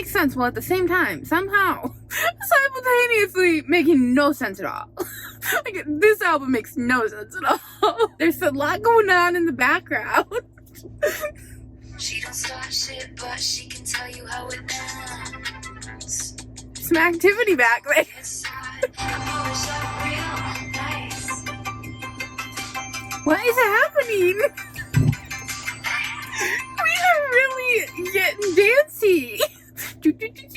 make sense while at the same time, somehow, simultaneously making no sense at all. Like, this album makes no sense at all. There's a lot going on in the background. She don't start shit, but she can tell you how it ends. Some activity back there. What is happening? We are really getting dancy. What is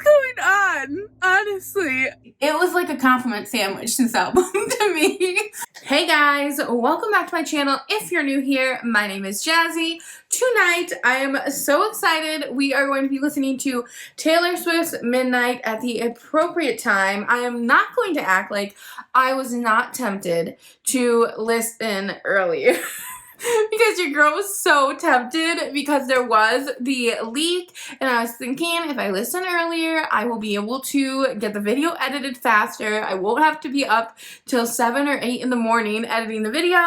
going on? Honestly, it was like a compliment sandwich, this album, to me. Hey guys, welcome back to my channel. If you're new here, my name is Jazzy. Tonight, I am so excited. We are going to be listening to Taylor Swift's Midnight at the appropriate time. I am not going to act like I was not tempted to listen earlier. Because your girl was so tempted because there was the leak, and I was thinking if I listen earlier, I will be able to get the video edited faster. I won't have to be up till 7 or 8 in the morning editing the video.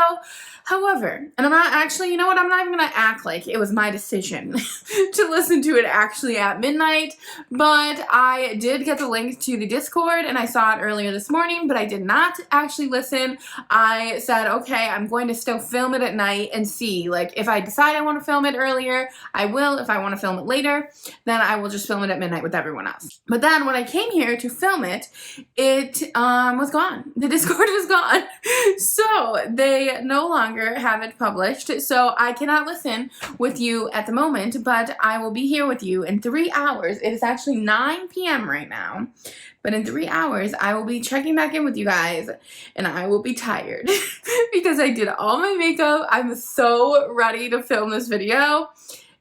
However, and I'm not actually, you know what, I'm not even going to act like it was my decision to listen to it actually at midnight, but I did get the link to the Discord and I saw it earlier this morning, but I did not actually listen. I said, okay, I'm going to still film it at night and see, like, if I decide I want to film it earlier, I will. If I want to film it later, then I will just film it at midnight with everyone else. But then when I came here to film it, it was gone. The Discord was gone. So they no longer have it published, so I cannot listen with you at the moment, but I will be here with you in 3 hours. It is actually 9 p.m. right now, but in 3 hours I will be checking back in with you guys, and I will be tired because I did all my makeup. I'm so ready to film this video,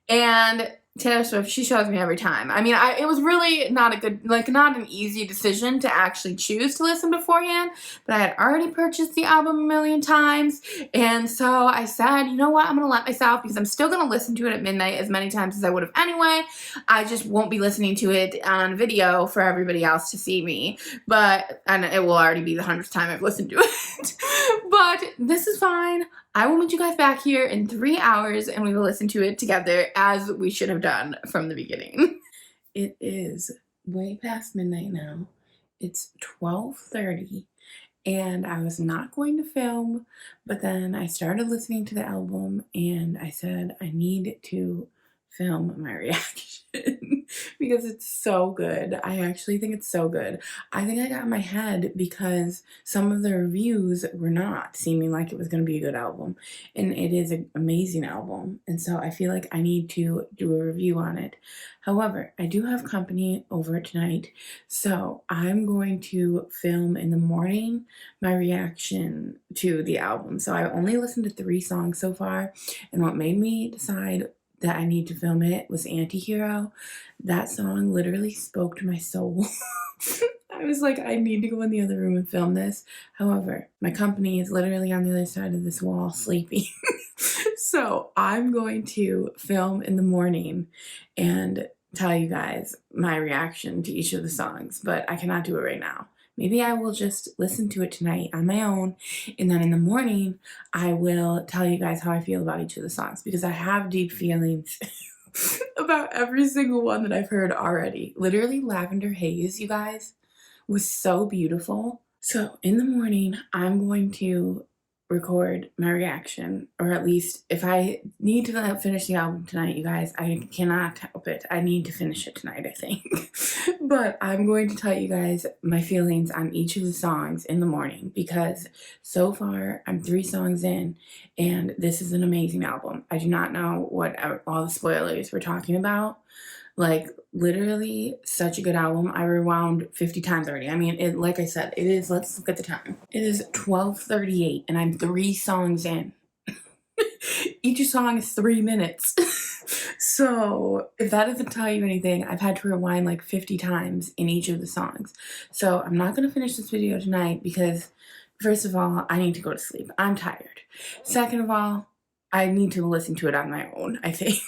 and Taylor Swift, she shows me every time. I mean, it was really not a good, like, not an easy decision to actually choose to listen beforehand, but I had already purchased the album a million times, and so I said, you know what, I'm going to let myself, because I'm still going to listen to it at midnight as many times as I would have anyway. I just won't be listening to it on video for everybody else to see me, and it will already be the 100th time I've listened to it. But this is fine. I will meet you guys back here in 3 hours and we will listen to it together as we should have done from the beginning. It is way past midnight now. It's 12:30 and I was not going to film, but then I started listening to the album and I said I need to film my reaction because it's so good. I actually think it's so good. I think I got in my head because some of the reviews were not seeming like it was going to be a good album, and it is an amazing album, and so I feel like I need to do a review on it. However, I do have company over tonight, so I'm going to film in the morning my reaction to the album. So I only listened to 3 songs so far, and what made me decide that I need to film it was Antihero. That song literally spoke to my soul. I was like, I need to go in the other room and film this. However, my company is literally on the other side of this wall sleeping. So I'm going to film in the morning and tell you guys my reaction to each of the songs, but I cannot do it right now. Maybe I will just listen to it tonight on my own, and then in the morning, I will tell you guys how I feel about each of the songs, because I have deep feelings about every single one that I've heard already. Literally, Lavender Haze, you guys, was so beautiful. So in the morning, I'm going to record my reaction, or at least if I need to finish the album tonight, you guys, I cannot help it. I need to finish it tonight, I think. But I'm going to tell you guys my feelings on each of the songs in the morning, because so far I'm 3 songs in and this is an amazing album. I do not know what all the spoilers we're talking about. Like, literally such a good album. I rewound 50 times already. I mean, like I said, it is, let's look at the time. It is 12:38 and I'm 3 songs in. Each song is 3 minutes. So if that doesn't tell you anything, I've had to rewind like 50 times in each of the songs. So I'm not going to finish this video tonight because, first of all, I need to go to sleep. I'm tired. Second of all, I need to listen to it on my own, I think.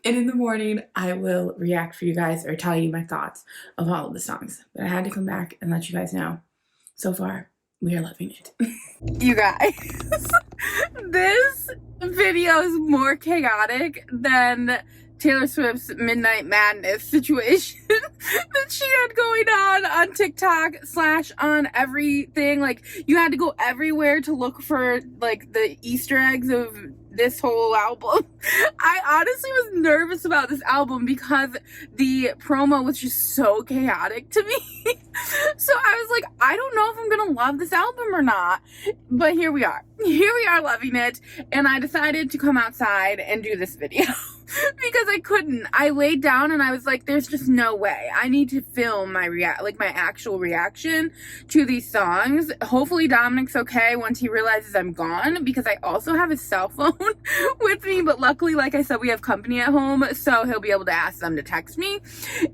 And in the morning, I will react for you guys or tell you my thoughts of all of the songs. But I had to come back and let you guys know. So far, we are loving it. You guys, this video is more chaotic than Taylor Swift's Midnight Madness situation that she had going on TikTok / on everything. Like, you had to go everywhere to look for, like, the Easter eggs of this whole album. I honestly was nervous about this album because the promo was just so chaotic to me. So I was like, I don't know if I'm gonna love this album or not. But here we are. Here we are loving it. And I decided to come outside and do this video. Because I couldn't. I laid down and I was like, there's just no way. I need to film my my actual reaction to these songs. Hopefully Dominic's okay once he realizes I'm gone, because I also have his cell phone with me, but luckily, like I said, we have company at home, so he'll be able to ask them to text me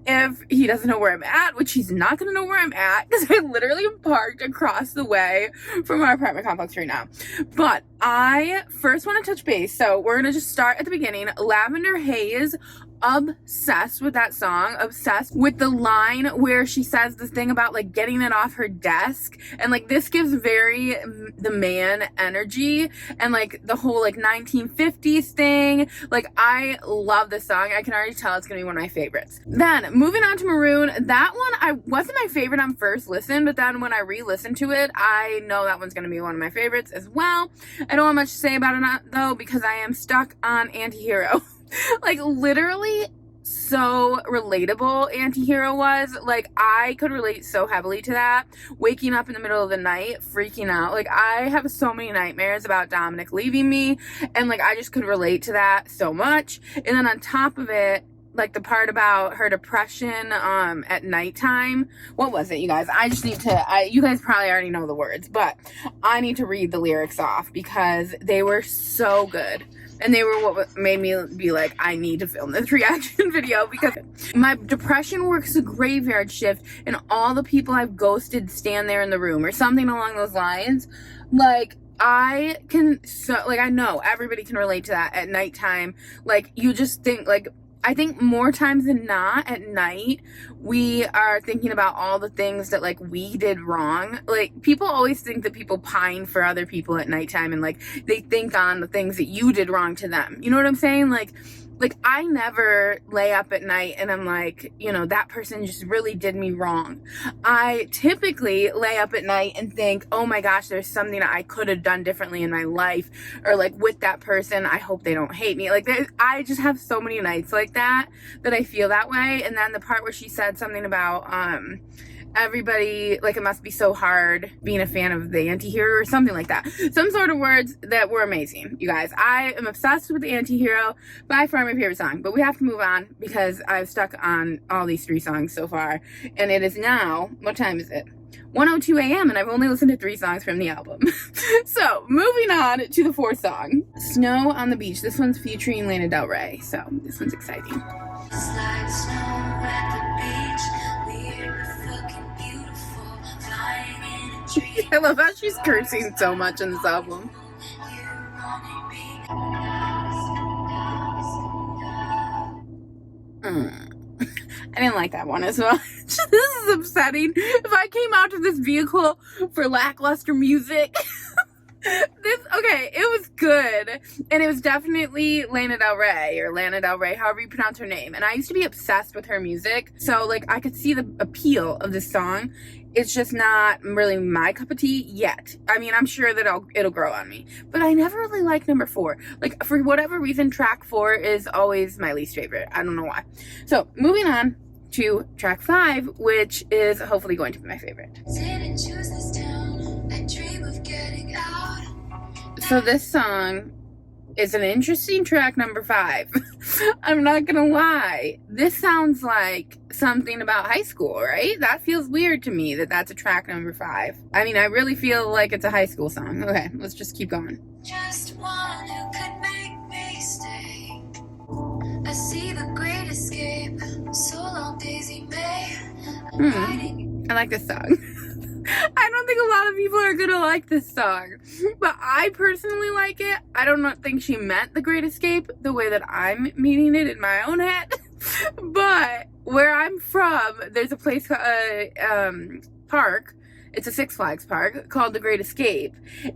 if he doesn't know where I'm at, which he's not gonna know where I'm at, because I literally am parked across the way from our apartment complex right now. But I first want to touch base, so we're gonna just start at the beginning. Lavender Haze, obsessed with that song, obsessed with the line where she says the thing about like getting it off her desk, and like this gives very the man energy, and like the whole like 1950s thing. Like, I love this song. I can already tell it's gonna be one of my favorites. Then moving on to Maroon, that one I wasn't my favorite on first listen, but then when I re-listened to it, I know that one's gonna be one of my favorites as well. I don't have much to say about it though, because I am stuck on Antihero. Like, literally so relatable Antihero was. Like, I could relate so heavily to that. Waking up in the middle of the night, freaking out. Like, I have so many nightmares about Dominic leaving me, and like, I just could relate to that so much. And then on top of it, like the part about her depression at nighttime. What was it, you guys? I just need to, you guys probably already know the words, but I need to read the lyrics off because they were so good. And they were what made me be like, I need to film this reaction video, because my depression works a graveyard shift and all the people I've ghosted stand there in the room, or something along those lines. Like, I can, so, like, I know everybody can relate to that at nighttime. Like, you just think, like, I think more times than not at night, we are thinking about all the things that like we did wrong. Like, people always think that people pine for other people at nighttime, and like they think on the things that you did wrong to them. You know what I'm saying? Like I never lay up at night and I'm like, you know, that person just really did me wrong. I typically lay up at night and think, oh my gosh, there's something that I could have done differently in my life, or like with that person, I hope they don't hate me. Like, I just have so many nights like that I feel that way. And then the part where she said something about everybody, like, it must be so hard being a fan of the Antihero or something like that. Some sort of words that were amazing, you guys. I am obsessed with the Antihero, by far my favorite song. But we have to move on because I've stuck on all these 3 songs so far. And it is now, what time is it? 1:02 a.m. and I've only listened to 3 songs from the album. So, moving on to the 4th song. Snow on the Beach. This one's featuring Lana Del Rey, so this one's exciting. It's like snow at the beach, weird but fucking beautiful, flying in a dream. I love how she's cursing so much in this album. I didn't like that one as much. This is upsetting. If I came out to this vehicle for lackluster music, okay, it was good. And it was definitely Lana Del Rey, or Lana Del Rey, however you pronounce her name. And I used to be obsessed with her music. So, like, I could see the appeal of this song. It's just not really my cup of tea yet. I mean, I'm sure that it'll grow on me. But I never really liked number 4. Like, for whatever reason, track 4 is always my least favorite. I don't know why. So, moving on to track 5, which is hopefully going to be my favorite. Didn't choose this town. I dream of getting out. So this song is an interesting track, number 5. I'm not gonna lie. This sounds like something about high school, right? That feels weird to me that that's a track number 5. I mean, I really feel like it's a high school song. Okay, let's just keep going. Just one who could make me stay. I see the great escape. So long, Daisy May. I like this song. I don't think a lot of people are gonna like this song, but I personally like it. I don't think she meant the Great Escape the way that I'm meaning it in my own head. But where I'm from, there's a place, park It's a Six Flags park called The Great Escape,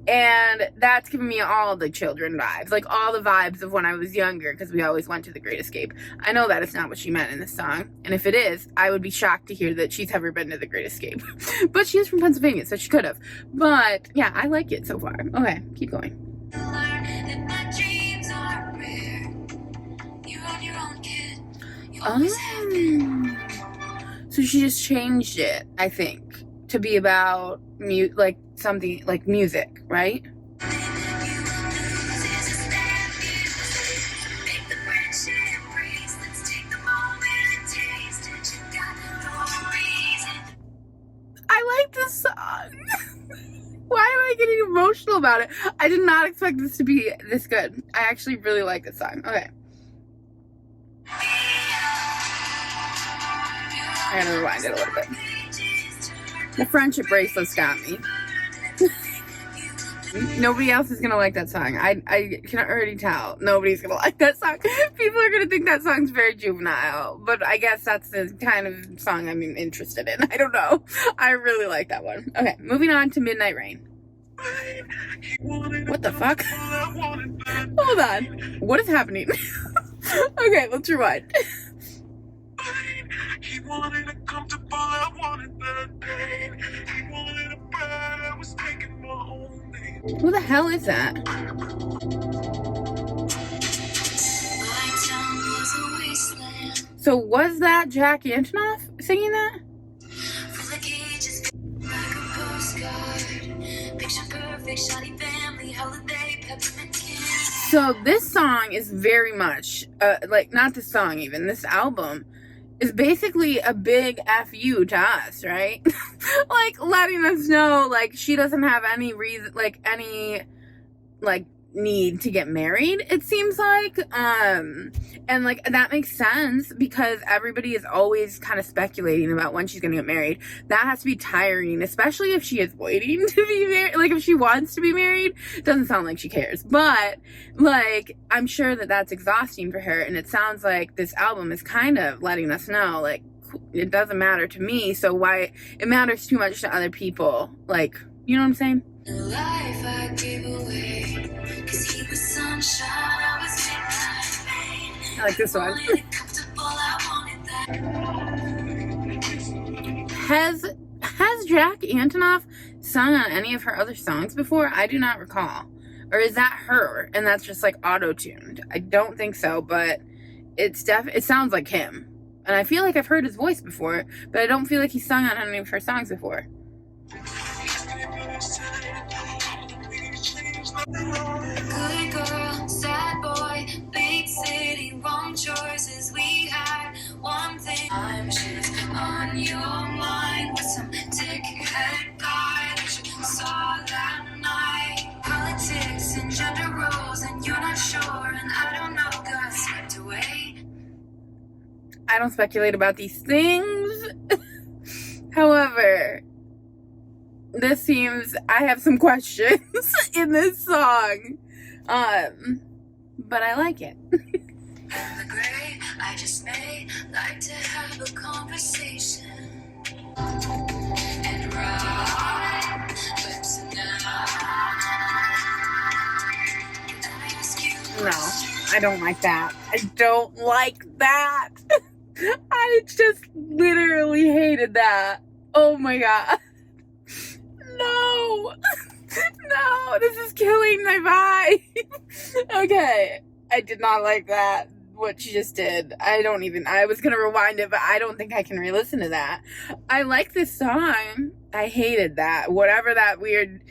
and that's giving me all the children vibes, like all the vibes of when I was younger, because we always went to The Great Escape. I know that is not what she meant in this song, and if it is, I would be shocked to hear that she's ever been to The Great Escape. But she is from Pennsylvania, so she could have. But yeah, I like it so far. Okay, keep going. Oh, so she just changed it, I think, to be about like something like music, right? I like this song. Why am I getting emotional about it? I did not expect this to be this good. I actually really like this song. Okay. I gotta rewind it a little bit. The friendship bracelets got me. Nobody else is gonna like that song. I can already tell. Nobody's gonna like that song. People are gonna think that song's very juvenile. But I guess that's the kind of song I'm interested in. I don't know. I really like that one. Okay, moving on to Midnight Rain. What the fuck? Hold on. What is happening? Okay, let's rewind. He wanted it comfortable, I wanted that pain. He wanted a bride, I was taking my own name. Who the hell is that? So was that Jack Antonoff singing that? So this song is very much, like, not this song even, this album is basically a big F you to us, right? Like, letting us know, like, she doesn't have any reason, like, any, like, need to get married, it seems like. And, like, that makes sense because everybody is always kind of speculating about when she's gonna get married. That has to be tiring, especially if she is waiting to be married. Like, if she wants to be married, doesn't sound like she cares. But, like, I'm sure that that's exhausting for her, and it sounds like this album is kind of letting us know, like, it doesn't matter to me, so why it matters too much to other people. Like, you know what I'm saying? The life I gave away, 'cause he was sunshine, I was midnight rain. I like this one. Has Jack Antonoff sung on any of her other songs before? I do not recall. Or is that her and that's just like auto-tuned? I don't think so, but it sounds like him. And I feel like I've heard his voice before, but I don't feel like he's sung on any of her songs before. Good girl, sad boy, big city, wrong choices. We had one thing. I'm just on your mind with some dickhead guy that you saw that night. Politics and gender roles, and you're not sure, and I don't know, got swept away. I don't speculate about these things. However, this seems, I have some questions in this song. But I like it. The gray, I just may like to have a conversation. And right, but tonight, no, I don't like that. I don't like that. I just literally hated that. Oh my god. No. No, this is killing my vibe. Okay, I did not like that, what she just did. I was gonna rewind it, but I don't think I can re-listen to that. I like this song. I hated that. Whatever that weird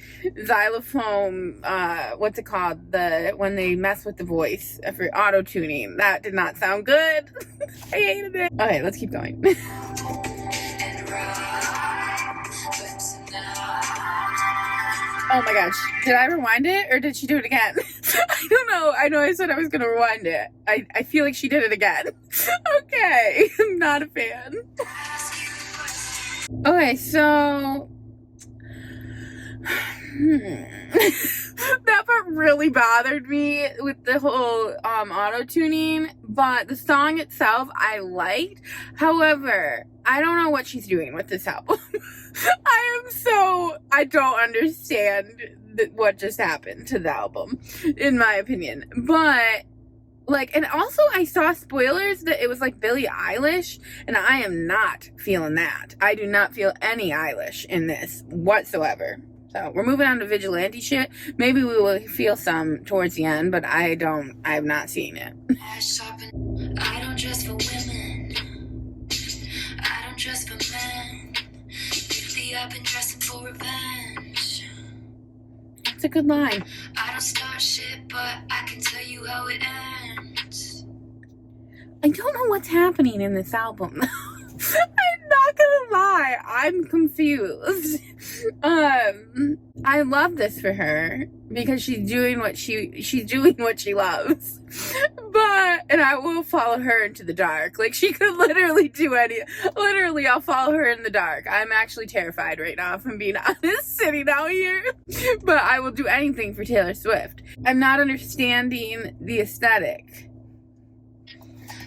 xylophone, what's it called? When they mess with the voice for auto-tuning. That did not sound good. I hated it. Okay, let's keep going. Oh my gosh, did I rewind it or did she do it again? I don't know. I know I said I was going to rewind it. I feel like she did it again. Okay, I'm not a fan. Okay, so That part really bothered me with the whole auto-tuning, but the song itself I liked. However, I don't know what she's doing with this album. I don't understand what just happened to the album, in my opinion. But like, and also I saw spoilers that it was like Billie Eilish, and I am not feeling that. I do not feel any Eilish in this whatsoever. So we're moving on to vigilante shit. Maybe we will feel some towards the end, but I'm not seeing it. I don't dress for women. I don't dress for men. Lately I've been dressing for revenge. That's a good line. I don't start shit, but I can tell you how it ends. I don't know what's happening in this album. I'm not gonna lie, I'm confused. I love this for her because she's doing what she loves. And I will follow her into the dark. Like, she could literally do literally, I'll follow her in the dark. I'm actually terrified right now, if I'm being honest, sitting out here. But I will do anything for Taylor Swift. I'm not understanding the aesthetic.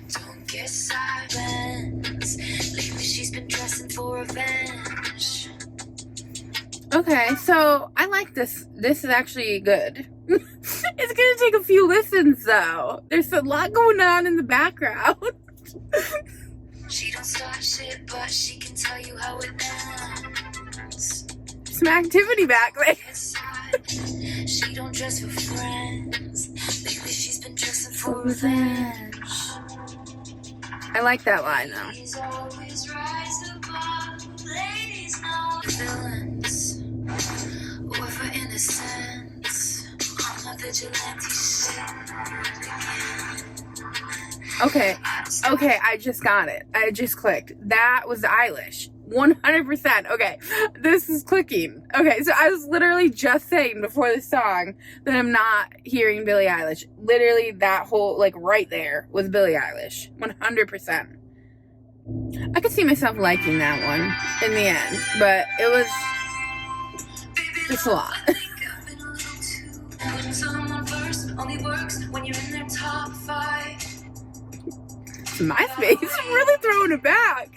Don't get silence. Lately she's been dressing for revenge. Okay, so I like this. This is actually good. It's gonna take a few listens though. There's a lot going on in the background. She don't start shit, but she can tell you how it ends. Some activity back there. She don't dress for friends. Lately she's been dressing for revenge. I like that line though. Ladies always rise above. Ladies know villains. Or for innocence. I'm a vigilante shit. Okay, I just got it. I just clicked. That was Eilish. 100%. Okay, this is clicking. Okay, so I was literally just saying before the song that I'm not hearing Billie Eilish. Literally, that whole, like, right there was Billie Eilish. 100%. I could see myself liking that one in the end, but it was just a lot. Putting someone first only works when you're in their top 5. MySpace really throwing it back.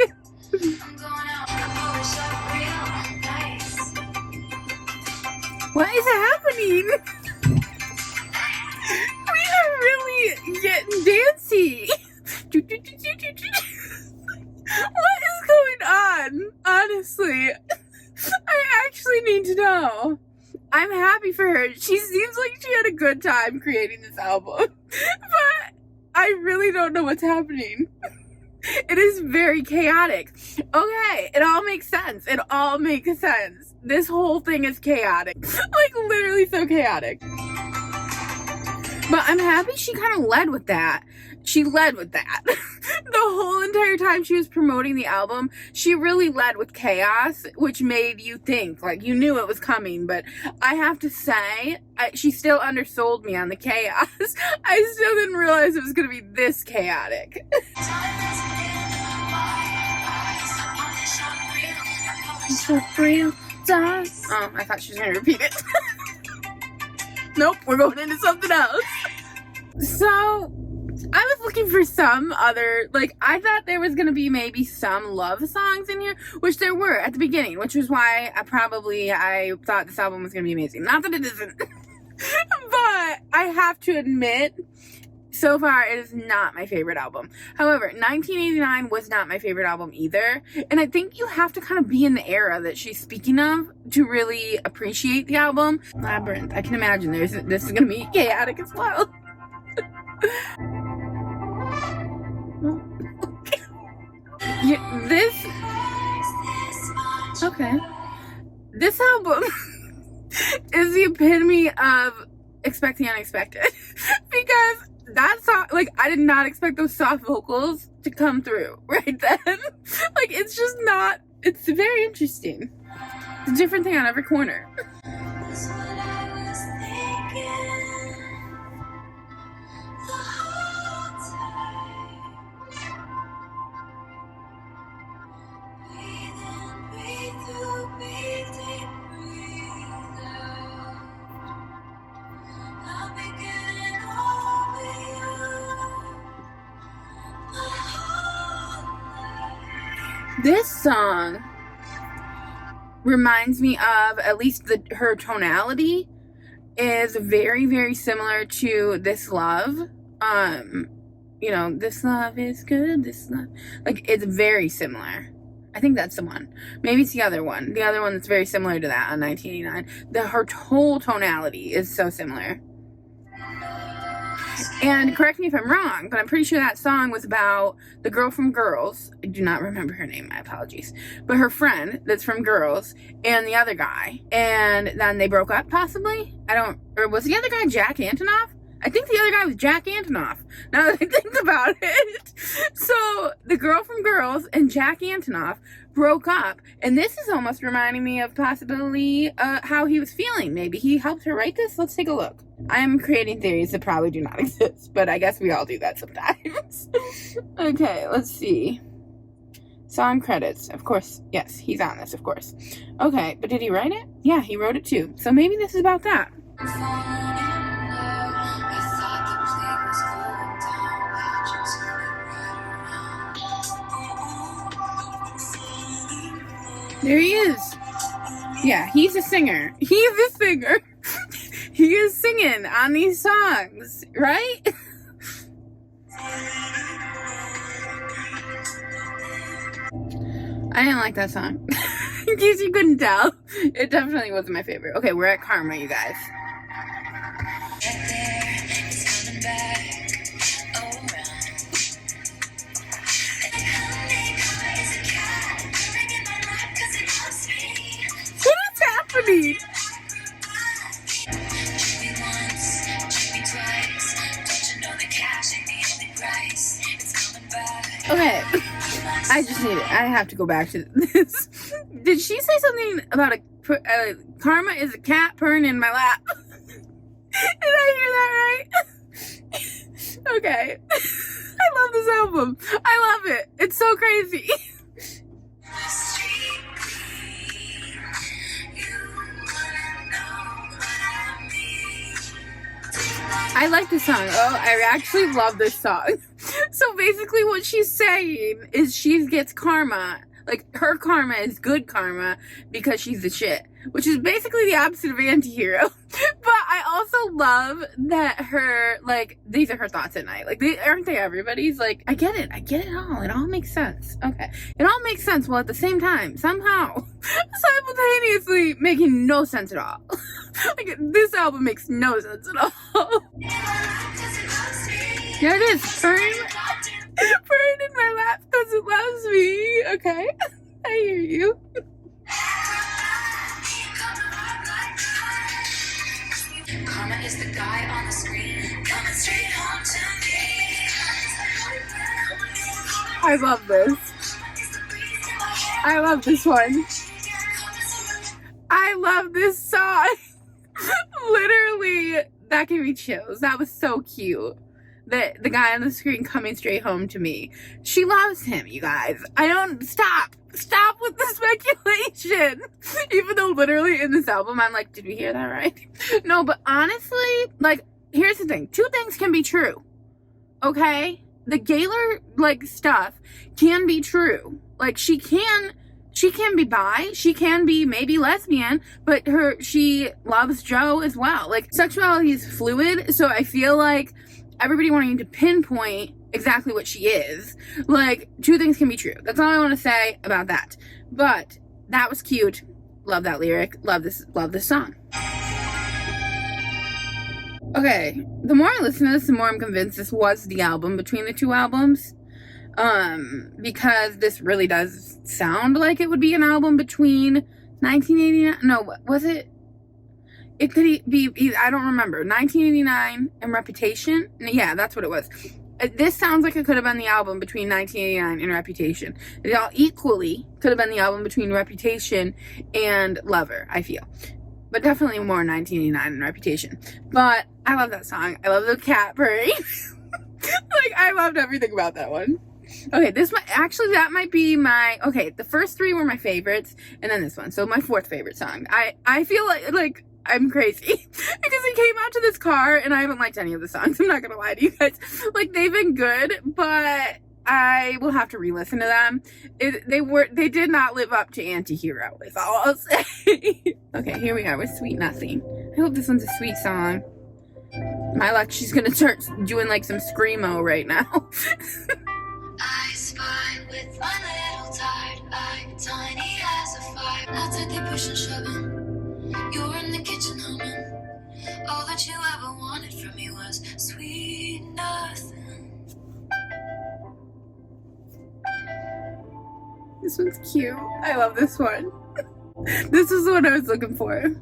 I'm going out and polish up real nice. What is happening? We are really getting dancy. What is going on? Honestly, I actually need to know. I'm happy for her. She seems like she had a good time creating this album. But I really don't know what's happening. It is very chaotic. Okay, it all makes sense. It all makes sense. This whole thing is chaotic. Like, literally so chaotic. But I'm happy she kind of led with that. She led with that. The whole entire time she was promoting the album, she really led with chaos, which made you think, like, you knew it was coming. But I have to say, she still undersold me on the chaos. I still didn't realize it was going to be this chaotic. Oh, I thought she was going to repeat it. Nope, we're going into something else. So, I was looking for some other, like, I thought there was going to be maybe some love songs in here, which there were at the beginning, which was why I thought this album was going to be amazing. Not that it isn't. But I have to admit, so far, it is not my favorite album. However, 1989 was not my favorite album either. And I think you have to kind of be in the era that she's speaking of to really appreciate the album. Labyrinth. I can imagine this is going to be chaotic as well. Yeah, okay. This album is the epitome of expect the unexpected. Because that song, like, I did not expect those soft vocals to come through right then. Like, it's just not, it's very interesting. It's a different thing on every corner. That's what I was thinking the whole time. Breathe in, breathe through, breathe deep, breathe out. This song reminds me of, at least her tonality is very, very similar to This Love. You know, this love is good, this love, like, it's very similar. I think that's the one. Maybe it's the other one. The other one that's very similar to that on 1989. Her whole tonality is so similar. And correct me if I'm wrong, but I'm pretty sure that song was about the girl from Girls. I do not remember her name, my apologies. But her friend that's from Girls and the other guy. And then they broke up, possibly? Or was the other guy Jack Antonoff? I think the other guy was Jack Antonoff, now that I think about it. So, the girl from Girls and Jack Antonoff broke up, and this is almost reminding me of possibly how he was feeling. Maybe he helped her write this? Let's take a look. I'm creating theories that probably do not exist, but I guess we all do that sometimes. Okay, let's see. Song credits. Of course, yes, he's on this, of course. Okay, but did he write it? Yeah, he wrote it too. So maybe this is about that. There he is. Yeah, he's a singer. He's a singer. He is singing on these songs, right? I didn't like that song. In case you couldn't tell, it definitely wasn't my favorite. Okay, we're at Karma, you guys. What is happening? Okay, I just need it. I have to go back to this. Did she say something about Karma is a cat purring in my lap? Did I hear that right? Okay. I love this album. I love it. It's so crazy. I like this song. Oh, I actually love this song. So basically what she's saying is she gets karma. Like, her karma is good karma because she's the shit. Which is basically the opposite of anti-hero. But I also love that her, like, these are her thoughts at night. Like, aren't they everybody's? Like, I get it all. It all makes sense. Okay. It all makes sense while at the same time, somehow, simultaneously making no sense at all. Like, this album makes no sense at all. There it is. Purring in my lap because it loves me. Okay. I hear you. Karma is the guy on the screen coming straight home to me. I love this. I love this one. I love this song. Literally, that gave me chills. That was so cute. The guy on the screen coming straight home to me. She loves him, you guys. I don't... Stop with the speculation. Even though literally in this album, I'm like, did we hear that right? No, but honestly, like, here's the thing. Two things can be true. Okay? The Gaylor, like, stuff can be true. Like, she can be bi, she can be maybe lesbian, but she loves Joe as well. Like, sexuality is fluid, so I feel like everybody wanting to pinpoint exactly what she is, like, two things can be true. That's all I want to say about that. But that was cute. Love that lyric. Love this song. Okay, the more I listen to this, the more I'm convinced this was the album between the two albums. Because this really does sound like it would be an album between 1989. No, was it? It could be, I don't remember. 1989 and Reputation? Yeah, that's what it was. This sounds like it could have been the album between 1989 and Reputation. It all equally could have been the album between Reputation and Lover, I feel. But definitely more 1989 and Reputation. But I love that song. I love the cat purring. Like, I loved everything about that one. Okay, that might be my, okay, the first three were my favorites, and then this one. So my fourth favorite song. I feel like I'm crazy because it came out to this car and I haven't liked any of the songs. I'm not gonna lie to you guys. Like, they've been good, but I will have to re-listen to them. They did not live up to Anti-Hero, is all I'll say. Okay, here we are with Sweet Nothing. I hope this one's a sweet song. My luck, she's gonna start doing like some screamo right now. I spy with my little tired eye, tiny as a fire. Outside they push and shoving. You're in the kitchen humming. All that you ever wanted from me was sweet nothing. This one's cute. I love this one. This is what I was looking for.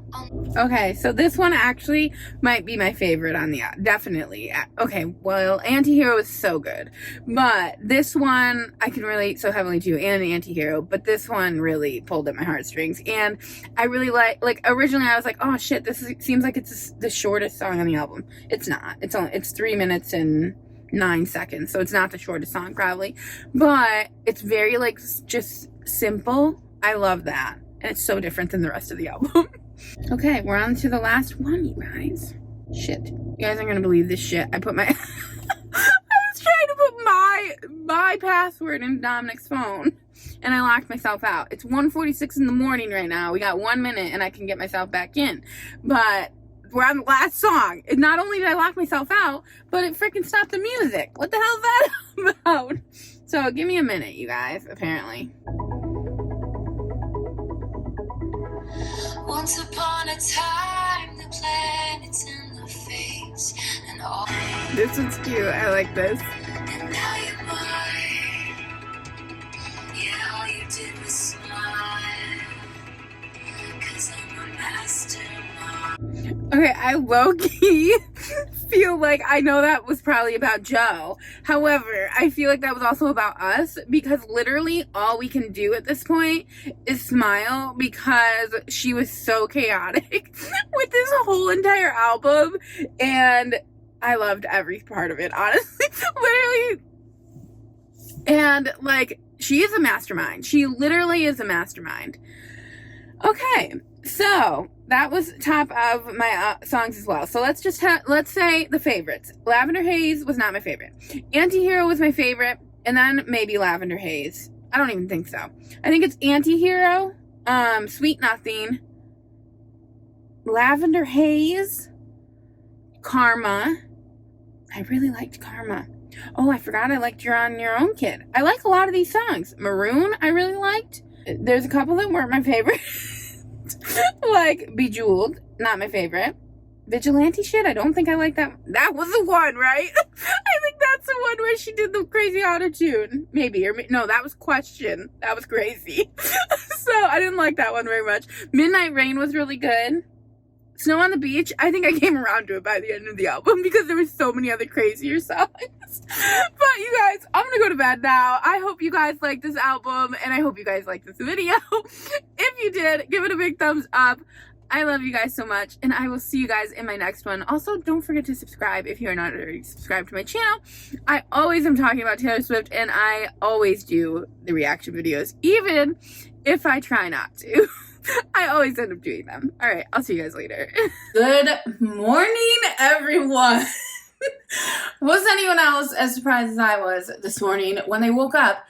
Okay, so this one actually might be my favorite on the definitely. Okay, well, Anti-Hero is so good, but this one I can relate so heavily to, and Anti-Hero, but this one really pulled at my heartstrings, and I really like originally I was like, oh shit, seems like it's the shortest song on the album. It's not. It's 3 minutes and 9 seconds, so it's not the shortest song probably, but it's very like just simple. I love that. And it's so different than the rest of the album. Okay, we're on to the last one, you guys. Shit. You guys aren't gonna believe this shit. I put my... I was trying to put my password in Dominic's phone, and I locked myself out. It's 1:46 in the morning right now. We got 1 minute, and I can get myself back in. But we're on the last song. And not only did I lock myself out, but it freaking stopped the music. What the hell is that about? So, give me a minute, you guys, apparently. Once upon a time, the planets in the face, and all. This one's cute. I like this. And now you're mine. Yeah, all you did was smile. 'Cause I'm a mastermind. Okay, I low-key feel like I know that was probably about Joe. However, I feel like that was also about us, because literally all we can do at this point is smile, because she was so chaotic with this whole entire album, and I loved every part of it, honestly. Literally. And like, she is a mastermind. She literally is a mastermind. Okay, so that was top of my songs as well. So let's say the favorites. Lavender Haze was not my favorite. Anti-Hero was my favorite, and then maybe Lavender Haze. I don't even think so. I think it's Anti-Hero, Sweet Nothing, Lavender Haze, Karma. I really liked Karma. Oh, I forgot I liked You're on Your Own, Kid. I like a lot of these songs. Maroon, I really liked. There's a couple that weren't my favorite. Like Bejeweled, not my favorite. Vigilante shit, I don't think I like that. That was the one, right? I think that's the one where she did the crazy auto-tune. Maybe, or no, that was Question. That was crazy. So I didn't like that one very much. Midnight Rain was really good. Snow on the Beach, I think I came around to it by the end of the album, because there were so many other crazier songs. But you guys, I'm gonna go to bed now. I hope you guys like this album, and I hope you guys like this video. If you did, give it a big thumbs up. I love you guys so much, and I will see you guys in my next one. Also, don't forget to subscribe if you are not already subscribed to my channel. I always am talking about Taylor Swift, and I always do the reaction videos, even if I try not to. I always end up doing them. All right, I'll see you guys later. Good morning, everyone. Was anyone else as surprised as I was this morning when they woke up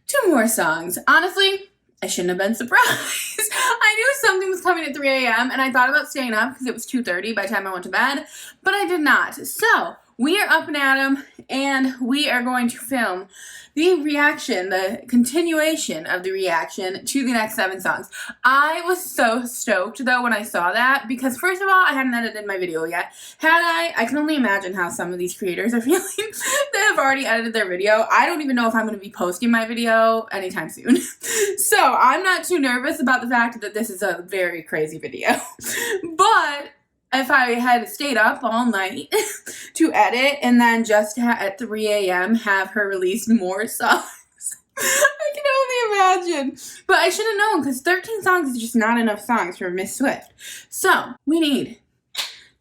to more songs? Honestly, I shouldn't have been surprised. I knew something was coming at 3 a.m. and I thought about staying up because it was 2:30 by the time I went to bed, but I did not. So we are up and at 'em, and we are going to film the reaction, the continuation of the reaction to the next 7 songs. I was so stoked though when I saw that, because first of all, I hadn't edited my video yet. Had I can only imagine how some of these creators are feeling that have already edited their video. I don't even know if I'm going to be posting my video anytime soon. So I'm not too nervous about the fact that this is a very crazy video. But if I had stayed up all night to edit and then just at 3 a.m. have her release more songs, I can only imagine. But I should have known, because 13 songs is just not enough songs for Miss Swift. So we need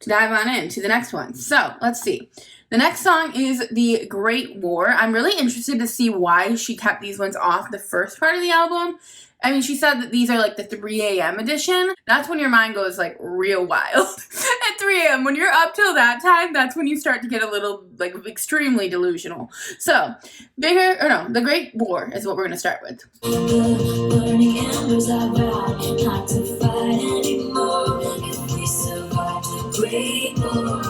to dive on into the next one. So let's see. The next song is The Great War. I'm really interested to see why she kept these ones off the first part of the album I mean, she said that these are like the 3 a.m. edition. That's when your mind goes like real wild. At 3 a.m. when you're up till that time, that's when you start to get a little like extremely delusional. So, The Great War is what we're gonna start with. Burning embers I vow not to fight anymore. If we survive the Great War.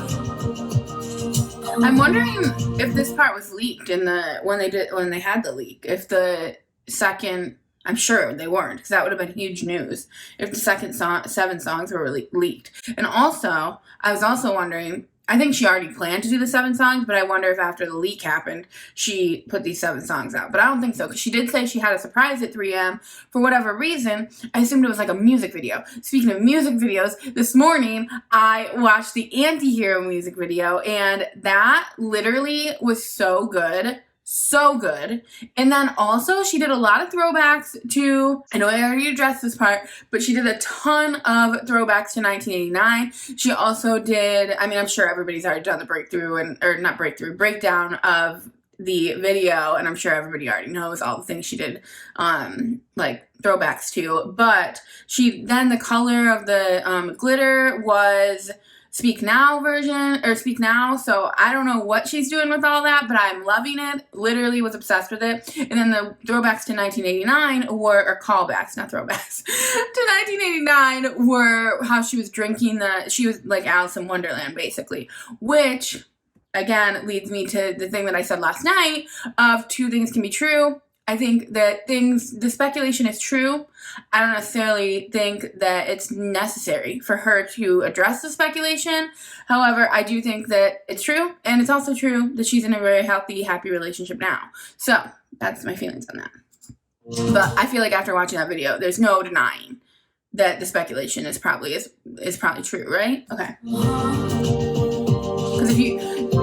I'm wondering if this part was leaked in when they had the leak. If the second, I'm sure they weren't, because that would have been huge news if the second 7 songs were leaked. And also, I was also wondering, I think she already planned to do the 7 songs, but I wonder if after the leak happened, she put these 7 songs out. But I don't think so, because she did say she had a surprise at 3 a.m. For whatever reason, I assumed it was like a music video. Speaking of music videos, this morning, I watched the Anti-Hero music video, and that literally was so good. So good. And then also she did a lot of throwbacks to, I know I already addressed this part, but she did a ton of throwbacks to 1989. She also did, I mean, I'm sure everybody's already done the breakdown of the video, and I'm sure everybody already knows all the things she did, like throwbacks to, but then the color of the glitter was Speak Now version, or Speak Now, so I don't know what she's doing with all that, but I'm loving it. Literally was obsessed with it. And then the throwbacks to 1989 or callbacks, not throwbacks, to 1989 were how she was drinking she was like Alice in Wonderland, basically, which, again, leads me to the thing that I said last night of 2 things can be true. I think that the speculation is true. I don't necessarily think that it's necessary for her to address the speculation. However, I do think that it's true, and it's also true that she's in a very healthy, happy relationship now. So, that's my feelings on that. But I feel like after watching that video, there's no denying that the speculation is probably true, right? Okay. Because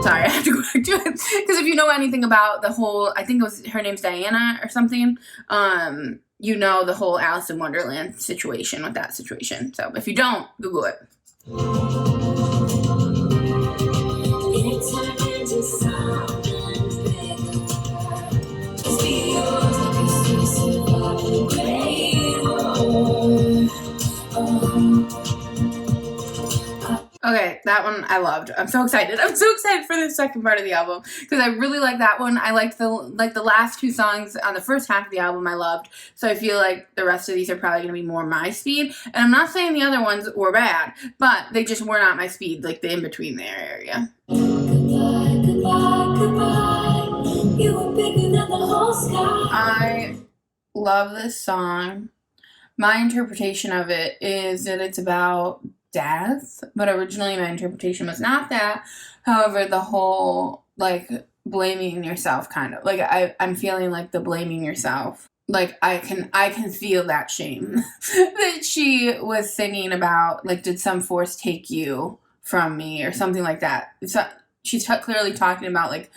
sorry, I have to go back to it. Because if you know anything about the whole, I think her name's Diana or something, you know the whole Alice in Wonderland situation with that situation. So if you don't, Google it. Okay, that one I loved. I'm so excited. I'm so excited for the second part of the album because I really like that one. I liked the last 2 songs on the first half of the album I loved. So I feel like the rest of these are probably going to be more my speed. And I'm not saying the other ones were bad, but they just were not my speed, like the in-between there area. Goodbye, goodbye, goodbye. You were bigger than the whole sky. I love this song. My interpretation of it is that it's about death, but originally my interpretation was not that. However, the whole like blaming yourself kind of like I'm feeling like the blaming yourself, like I can feel that shame that she was singing about, like, did some force take you from me or something like that. She's clearly talking about like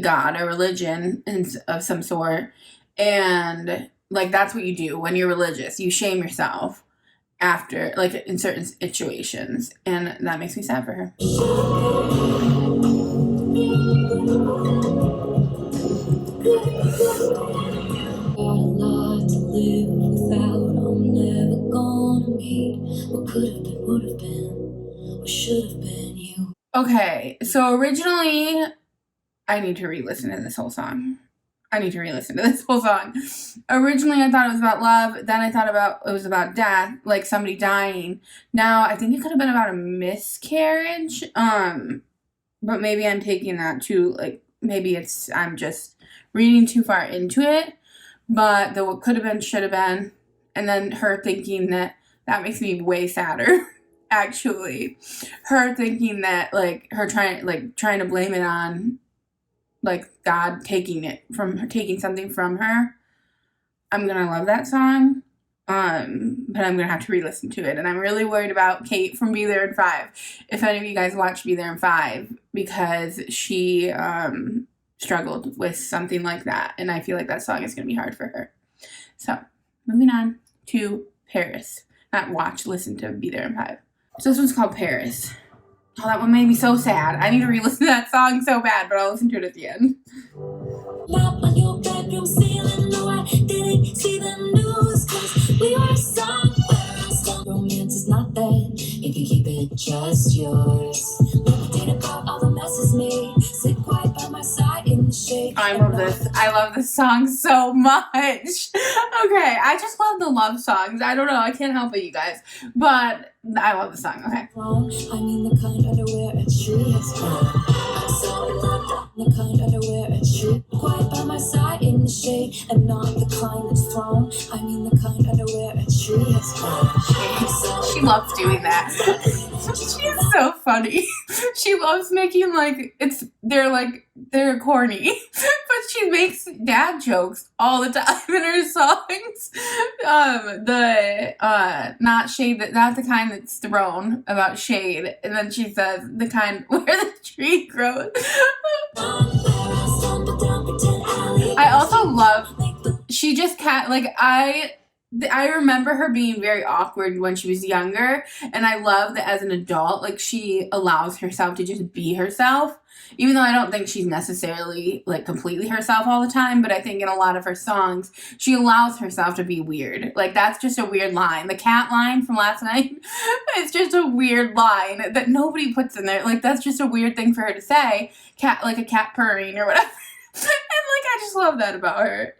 God or religion of some sort, and like that's what you do when you're religious, you shame yourself after, like, in certain situations, and that makes me sad for her. Okay, so originally, I need to re-listen to this whole song. Originally, I thought it was about love. Then I thought it was about death, like somebody dying. Now, I think it could have been about a miscarriage. But maybe I'm taking that too, like, maybe I'm just reading too far into it. But the what could have been, should have been. And then her thinking that makes me way sadder, actually. Her thinking that, like, her trying to blame it on, like, God taking something from her. I'm gonna love that song, but I'm gonna have to re-listen to it, and I'm really worried about Kate from Be There in 5. If any of you guys watched Be There in 5, because she struggled with something like that, and I feel like that song is gonna be hard for her. So, moving on to Paris. Listen to Be There in 5. So this one's called Paris. Oh, that one made me so sad. I need to re-listen to that song so bad, but I'll listen to it at the end. On your bedroom ceiling, no, I didn't see the news, 'cause I love this. I love this song so much. Okay, I just love the love songs. I don't know. I can't help it, you guys. But I love the song. Okay. I mean the kind underwear a tree has grown. So in love, the kind underwear a tree. Quiet by my side in the shade, and not the kind that's thrown. I mean the kind underwear a tree has grown. She loves doing that. She's so funny. She loves making they're corny, but she makes dad jokes all the time in her songs. Not the kind that's thrown about shade, and then she says the kind where the tree grows. I also love she just can't I remember her being very awkward when she was younger, and I love that as an adult, like, she allows herself to just be herself, even though I don't think she's necessarily, like, completely herself all the time, but I think in a lot of her songs, she allows herself to be weird. Like, that's just a weird line. The cat line from last night, it's just a weird line that nobody puts in there. Like, that's just a weird thing for her to say, like a cat purring or whatever. And, like, I just love that about her.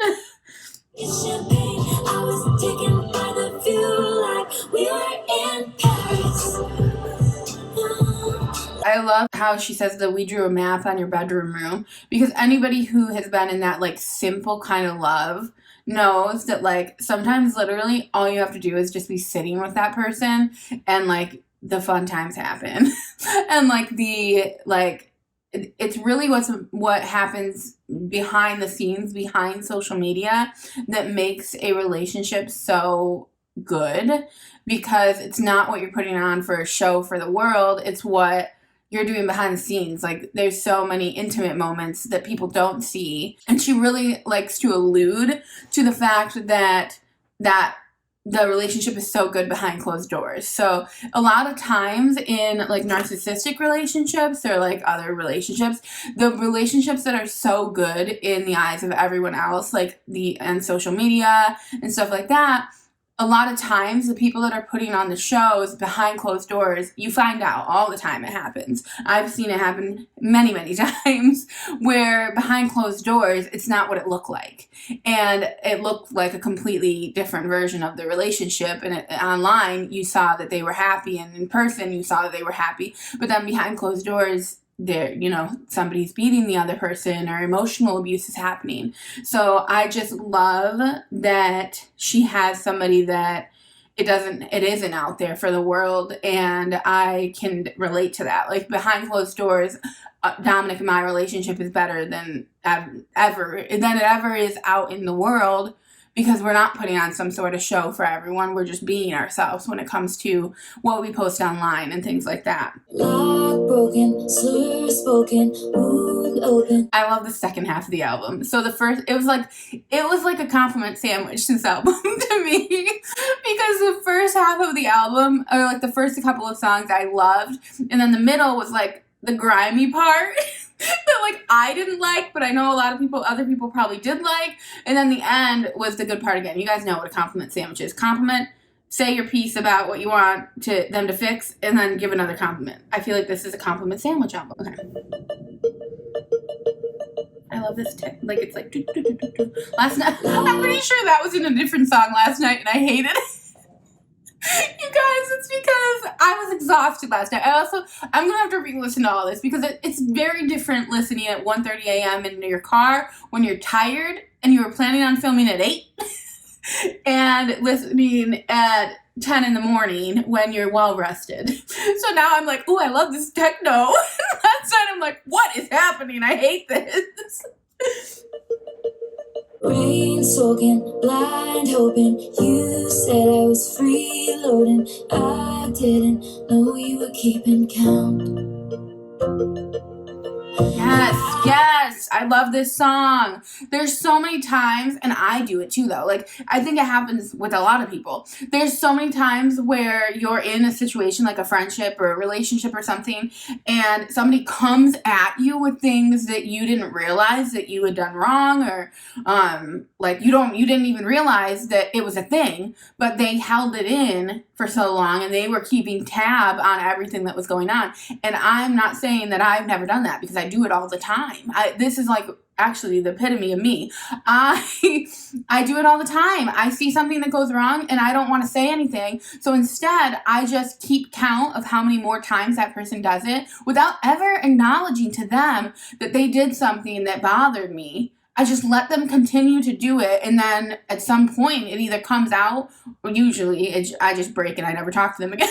Champagne, I was taken by the view like we were in Paris. I love how she says that we drew a map on your bedroom room, because anybody who has been in that, like, simple kind of love knows that, like, sometimes literally all you have to do is just be sitting with that person and, like, the fun times happen. And, like, it's really what happens behind the scenes, behind social media, that makes a relationship so good, because it's not what you're putting on for a show for the world, it's what you're doing behind the scenes. Like, there's so many intimate moments that people don't see, and she really likes to allude to the fact that the relationship is so good behind closed doors. So a lot of times in, like, narcissistic relationships or, like, other relationships, the relationships that are so good in the eyes of everyone else, like and social media and stuff like that, a lot of times the people that are putting on the shows behind closed doors, you find out all the time it happens. I've seen it happen many, many times where behind closed doors, it's not what it looked like. And it looked like a completely different version of the relationship. And online, you saw that they were happy. And in person, you saw that they were happy. But then behind closed doors, somebody's beating the other person or emotional abuse is happening. So I just love that she has somebody that it isn't out there for the world, and I can relate to that. Like, behind closed doors, Dominic and my relationship is better than it ever is out in the world, because we're not putting on some sort of show for everyone. We're just being ourselves when it comes to what we post online and things like that. Lock broken, slur spoken, wound open. I love the second half of the album. So the first, it was like a compliment sandwich, this album to me, because the first half of the album, or like the first couple of songs, I loved, and then the middle was like the grimy part. That, like, I didn't like, but I know other people probably did like. And then the end was the good part again. You guys know what a compliment sandwich is. Compliment, say your piece about what you want them to fix, and then give another compliment. I feel like this is a compliment sandwich album. Okay. I love this like, it's like do, do, do, do, do. Last night, I'm pretty sure that was in a different song last night, and I hated it. You guys, it's because I was exhausted last night. I'm going to have to re-listen to all this, because it's very different listening at 1:30 a.m. in your car when you're tired and you were planning on filming at 8 and listening at 10 in the morning when you're well rested. So now I'm like, oh, I love this techno. Last night I'm like, what is happening? I hate this. Rain soaking, blind hoping. You said I was freeloading. I didn't know you were keeping count. Yes, I love this song. There's so many times, and I do it too, though. Like, I think it happens with a lot of people. There's so many times where you're in a situation, like a friendship or a relationship or something, and somebody comes at you with things that you didn't realize that you had done wrong, or like you didn't even realize that it was a thing, but they held it in for so long, and they were keeping tab on everything that was going on. And I'm not saying that I've never done that, because I do it all the time. This is like actually the epitome of me. I do it all the time. I see something that goes wrong and I don't want to say anything. So instead, I just keep count of how many more times that person does it without ever acknowledging to them that they did something that bothered me. I just let them continue to do it, and then at some point it either comes out, or usually I just break and I never talk to them again.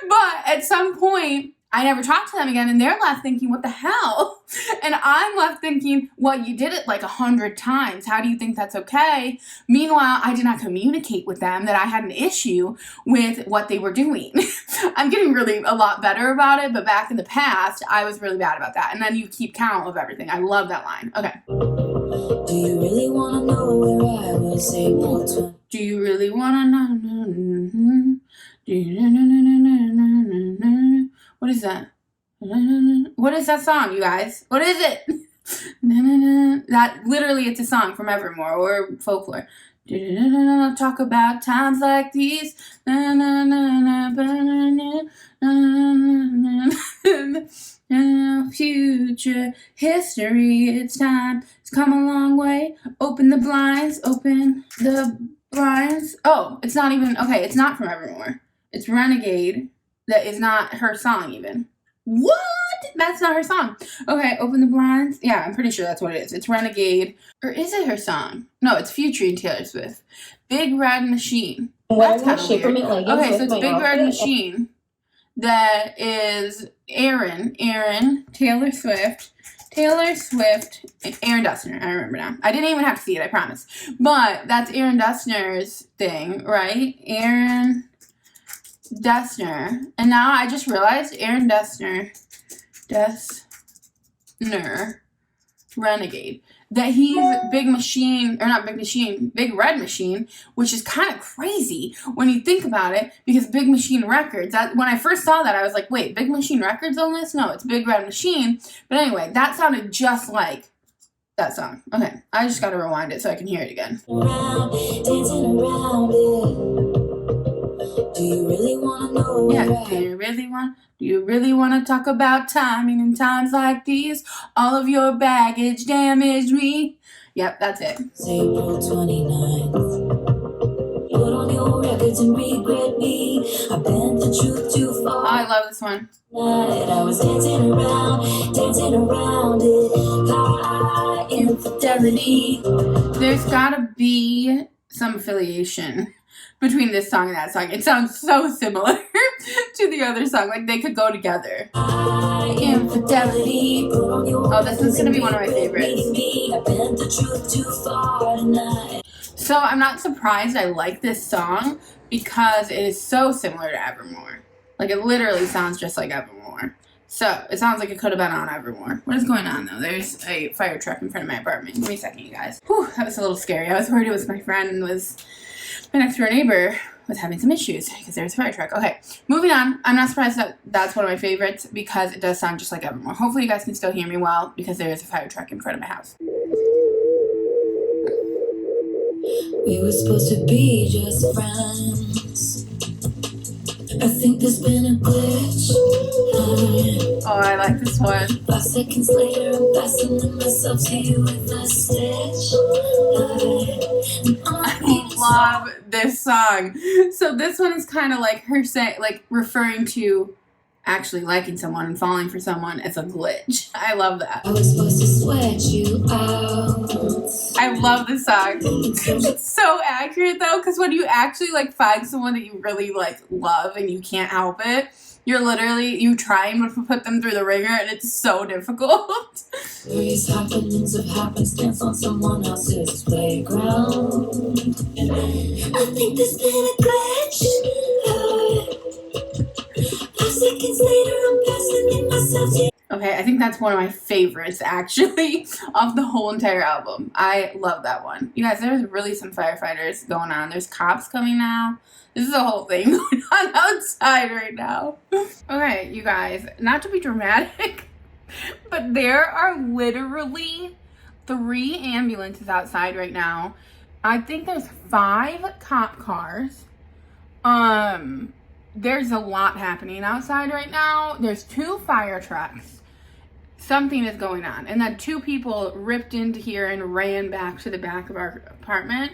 But at some point, I never talk to them again, and they're left thinking, what the hell? And I'm left thinking, well, you did it like 100 times. How do you think that's okay? Meanwhile, I did not communicate with them that I had an issue with what they were doing. I'm getting really a lot better about it, but back in the past, I was really bad about that. And then you keep count of everything. I love that line. Okay. Do you really want to know where I was April 20? Do you really want to know? What is that? What is that song, you guys? What is it? That literally, it's a song from Evermore or Folklore. Talk about times like these. Future history, it's time. It's come a long way. Open the blinds. Open the blinds. Oh, it's not even. Okay, it's not from Evermore. It's Renegade. That is not her song even. What? That's not her song. Okay, Open the Blinds. Yeah, I'm pretty sure that's what it is. It's Renegade. Or is it her song? No, it's featuring Taylor Swift. Big Red Machine. That's kind of weird. Okay, so it's Big Red Machine. That is Aaron, Taylor Swift, Aaron Dessner. I remember now. I didn't even have to see it, I promise. But that's Aaron Dessner's thing, right? Aaron Dessner. And now I just realized Aaron Dessner, Renegade. That he's Big Machine, or not Big Machine, Big Red Machine, which is kind of crazy when you think about it, because Big Machine Records, when I first saw that, I was like, wait, Big Machine Records on this? No, it's Big Red Machine. But anyway, that sounded just like that song. Okay, I just gotta rewind it so I can hear it again. Dancing around it. Do you really want to know? Yeah, do you really want to talk about timing in times like these? All of your baggage damaged me. Yep, that's it. It's April 29th. Put on your records and regret me. I bent the truth too far. Oh, I love this one. I was dancing around it. High infidelity. There's gotta be some affiliation between this song and that song. It sounds so similar to the other song. Like they could go together. Infidelity. Oh, this is gonna be one of my favorites. So I'm not surprised I like this song because it is so similar to Evermore. Like it literally sounds just like Evermore. So it sounds like it could have been on Evermore. What is going on though? There's a fire truck in front of my apartment. Give me a second, you guys. Whew, that was a little scary. I was worried it was my friend and was my next door neighbor was having some issues because there's a fire truck. Okay, moving on. I'm not surprised that that's one of my favorites because it does sound just like Evermore. Hopefully you guys can still hear me well because there is a fire truck in front of my house. We were supposed to be just friends. I think there's been a glitch. Oh, I like this one. 5 seconds later, I'm fastening myself to you with a stitch. I love this song. So this one is kind of like her saying, like referring to actually liking someone and falling for someone as a glitch. I love that. I was supposed to sweat you out. I love this song. It's so accurate though, because when you actually like find someone that you really like love and you can't help it, you're literally, you try and put them through the ringer and it's so difficult. Various happenings of happenstance on someone else's playground. I think there's been a glitch. 5 seconds later, I'm fastening myself to. Okay, I think that's one of my favorites, actually, of the whole entire album. I love that one. You guys, there's really some firefighters going on. There's cops coming now. This is a whole thing going on outside right now. Okay, you guys, not to be dramatic, but there are literally 3 ambulances outside right now. I think there's 5 cop cars. There's a lot happening outside right now. There's 2 fire trucks. something is going on. And then 2 people ripped into here and ran back to the back of our apartment.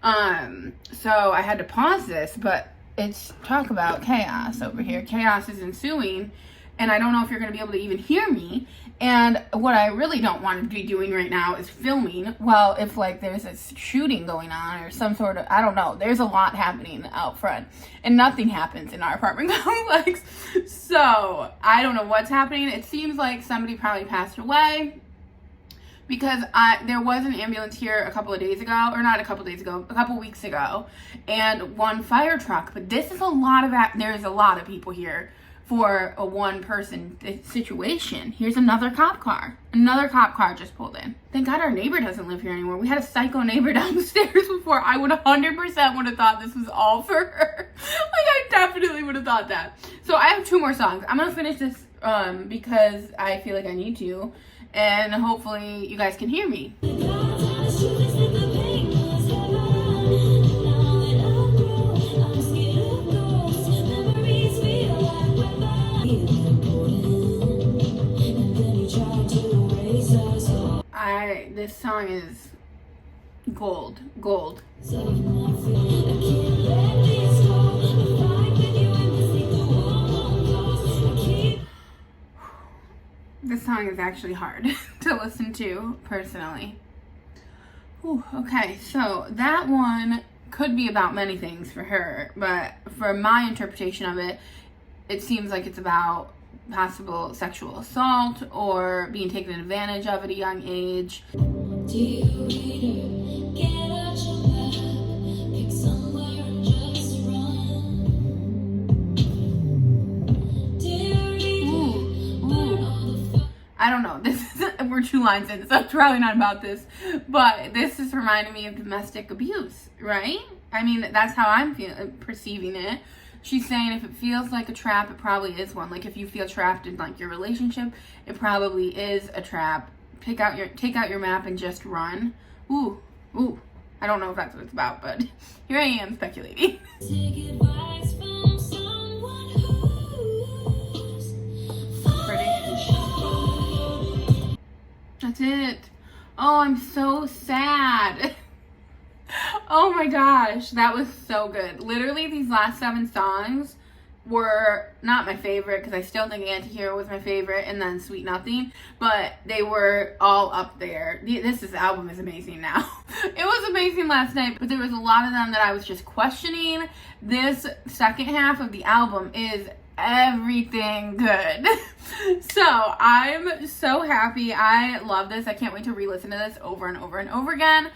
So I had to pause this, but it's talk about chaos over here. Chaos is ensuing, and I don't know if you're going to be able to even hear me. And what I really don't want to be doing right now is filming. Well, if like there's a shooting going on or some sort of, I don't know, there's a lot happening out front, and nothing happens in our apartment complex. So I don't know what's happening. It seems like somebody probably passed away, because there was an ambulance here a couple of days ago, or not a couple of days ago, a couple weeks ago, and 1 fire truck. But this is a lot of, there's a lot of people here for a 1-person situation. Here's another cop car. Another cop car just pulled in. Thank God our neighbor doesn't live here anymore. We had a psycho neighbor downstairs before. I would 100% would have thought this was all for her. Like, I definitely would have thought that. So I have 2 more songs. I'm gonna finish this because I feel like I need to, and hopefully you guys can hear me. This song is gold. This song is actually hard to listen to, personally. Whew, okay, so that one could be about many things for her, but for my interpretation of it, it seems like it's about possible sexual assault or being taken advantage of at a young age. I don't know, this is, we're 2 lines in, so it's probably not about this, but this is reminding me of domestic abuse, right? I mean, that's how I'm perceiving it. She's saying if it feels like a trap, it probably is one. Like, if you feel trapped in like your relationship, it probably is a trap. Take out your map and just run. Ooh. I don't know if that's what it's about, but here I am speculating. That's it. Oh, I'm so sad. Oh my gosh, that was so good. Literally, these last 7 songs were not my favorite, because I still think Antihero was my favorite, and then Sweet Nothing, but they were all up there. This album is amazing now. It was amazing last night, but there was a lot of them that I was just questioning. This second half of the album is everything good. So I'm so happy. I love this. I can't wait to re-listen to this over and over and over again.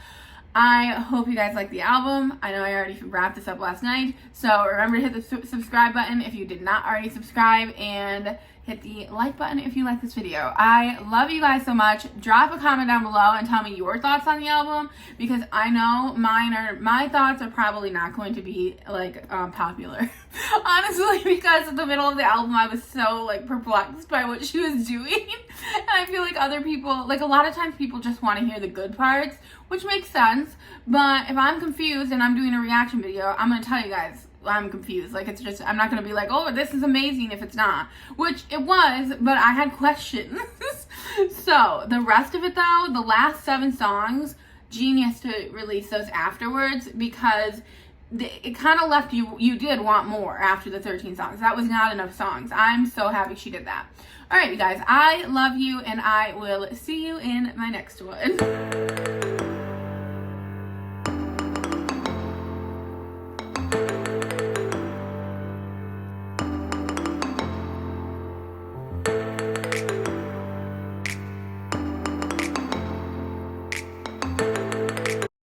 I hope you guys like the album. I know I already wrapped this up last night, so remember to hit the subscribe button if you did not already subscribe, and hit the like button if you like this video. I love you guys so much. Drop a comment down below and tell me your thoughts on the album, because I know my thoughts are probably not going to be like popular. Honestly, because in the middle of the album I was so like perplexed by what she was doing. And I feel like other people, like a lot of times people just want to hear the good parts, which makes sense. But if I'm confused and I'm doing a reaction video, I'm going to tell you guys I'm confused. Like, it's just, I'm not going to be like, oh, this is amazing if it's not. Which it was, but I had questions. So, the rest of it though, the last 7 songs, genius to release those afterwards, because it kind of left you did want more after the 13 songs. That was not enough songs. I'm so happy she did that. All right, you guys, I love you, and I will see you in my next one.